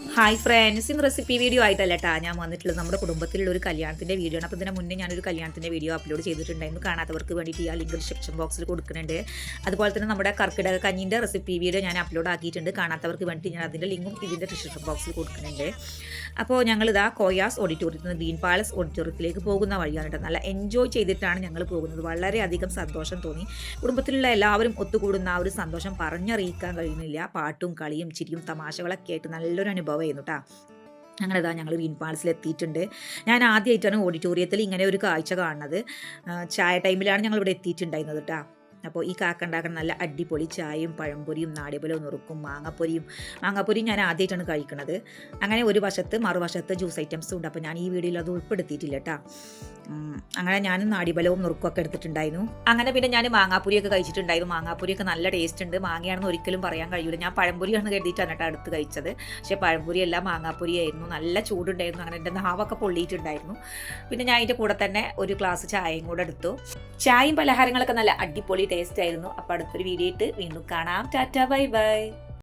Hi friends, ഇന്ന് recipe video ആയിട്ടല്ല കേട്ടോ ഞാൻ വന്നിട്ടുള്ളത്. നമ്മുടെ കുടുംബത്തിലുള്ള ഒരു കല്യാണത്തിൻ്റെ വീഡിയോ ആണ്. അപ്പോൾ ഇതിന് മുന്നേ ഞാനൊരു കല്യാണത്തിൻ്റെ വീഡിയോ അപ്ലോഡ് ചെയ്തിട്ടുണ്ടായിരുന്നു. കാണാത്തവർക്ക് വേണ്ടിയിട്ട് ആ ലിങ്ക് ഡിസ്ക്രിപ്ഷൻ ബോക്സിൽ കൊടുക്കുന്നുണ്ട്. അതുപോലെ തന്നെ നമ്മുടെ കർക്കിടക കഞ്ഞിൻ്റെ റെസിപ്പി വീഡിയോ ഞാൻ അപ്ലോഡ് ആക്കിയിട്ടുണ്ട്. കാണാത്തവർക്ക് വേണ്ടിയിട്ട് ഞാൻ അതിൻ്റെ ലിങ്കും ഇതിൻ്റെ ഡിസ്ക്രിപ്ഷൻ ബോക്സിൽ കൊടുക്കുന്നുണ്ട്. അപ്പോൾ ഞങ്ങളിതാ കോയാസ് ഓഡിറ്റോറിയത്തിൽ നിന്ന് ഗ്രീൻ പാലസ് ഓഡിറ്റോറിയത്തിലേക്ക് പോകുന്ന വഴിയാണ് കേട്ടോ. നല്ല എൻജോയ് ചെയ്തിട്ടാണ് ഞങ്ങൾ പോകുന്നത്. വളരെയധികം സന്തോഷം തോന്നി. കുടുംബത്തിലുള്ള എല്ലാവരും ഒത്തുകൂടുന്ന ആ ഒരു സന്തോഷം പറഞ്ഞറിയിക്കാൻ കഴിയുന്നില്ല. പാട്ടും കളിയും ചിരിയും തമാശകളൊക്കെ ആയിട്ട് നല്ലൊരു അനുഭവമായിരുന്നു കേട്ടോ. അങ്ങനെ ഇതാ ഞങ്ങൾ ഗ്രീൻ പാലസിൽ എത്തിയിട്ടുണ്ട്. ഞാൻ ആദ്യമായിട്ടാണ് ഓഡിറ്റോറിയത്തിൽ ഇങ്ങനെ ഒരു കാഴ്ച കാണുന്നത്. ചായ ടൈമിലാണ് ഞങ്ങൾ ഇവിടെ എത്തിയിട്ടുണ്ടായിരുന്നത് കേട്ടോ. അപ്പോൾ ഈ കാക്ക ഉണ്ടാക്കുന്ന നല്ല അടിപൊളി ചായയും പഴംപൊരിയും നാടിപലവും നുറുക്കും മാങ്ങാപ്പൊരിയും ഞാൻ ആദ്യമായിട്ടാണ് കഴിക്കുന്നത്. അങ്ങനെ ഒരു വശത്ത് മറുവശത്ത് ജ്യൂസ് ഐറ്റംസും ഉണ്ട്. അപ്പോൾ ഞാൻ ഈ വീഡിയോയിൽ അത് ഉൾപ്പെടുത്തിയിട്ടില്ല കേട്ടോ. അങ്ങനെ ഞാൻ നാടിബലവും നുറുക്കൊക്കെ എടുത്തിട്ടുണ്ടായിരുന്നു. അങ്ങനെ പിന്നെ ഞാൻ മാങ്ങാപ്പൊരിയൊക്കെ കഴിച്ചിട്ടുണ്ടായിരുന്നു. മാങ്ങാപ്പൊരിയൊക്കെ നല്ല ടേസ്റ്റ് ഉണ്ട്. മാങ്ങയാണെന്ന് ഒരിക്കലും പറയാൻ കഴിയില്ല. ഞാൻ പഴംപൊരിയാണെന്ന് കരുതിയിട്ടാണ് കേട്ടോ അടുത്ത് കഴിച്ചത്. പക്ഷേ പഴംപൊരി അല്ല, മാങ്ങാപ്പൊരിയായിരുന്നു. നല്ല ചൂടുണ്ടായിരുന്നു. അങ്ങനെ എൻ്റെ നാവൊക്കെ പൊള്ളിയിട്ടുണ്ടായിരുന്നു. പിന്നെ ഞാൻ അതിൻ്റെ കൂടെ തന്നെ ഒരു ഗ്ലാസ് ചായയും കൂടെ എടുത്തു. ചായയും പലഹാരങ്ങളൊക്കെ നല്ല അടിപൊളി ടേസ്റ്റ് ആയിരുന്നു. അപ്പോൾ അടുത്തൊരു വീഡിയോ ആയിട്ട് വീണ്ടും കാണാം. Tata, bye bye.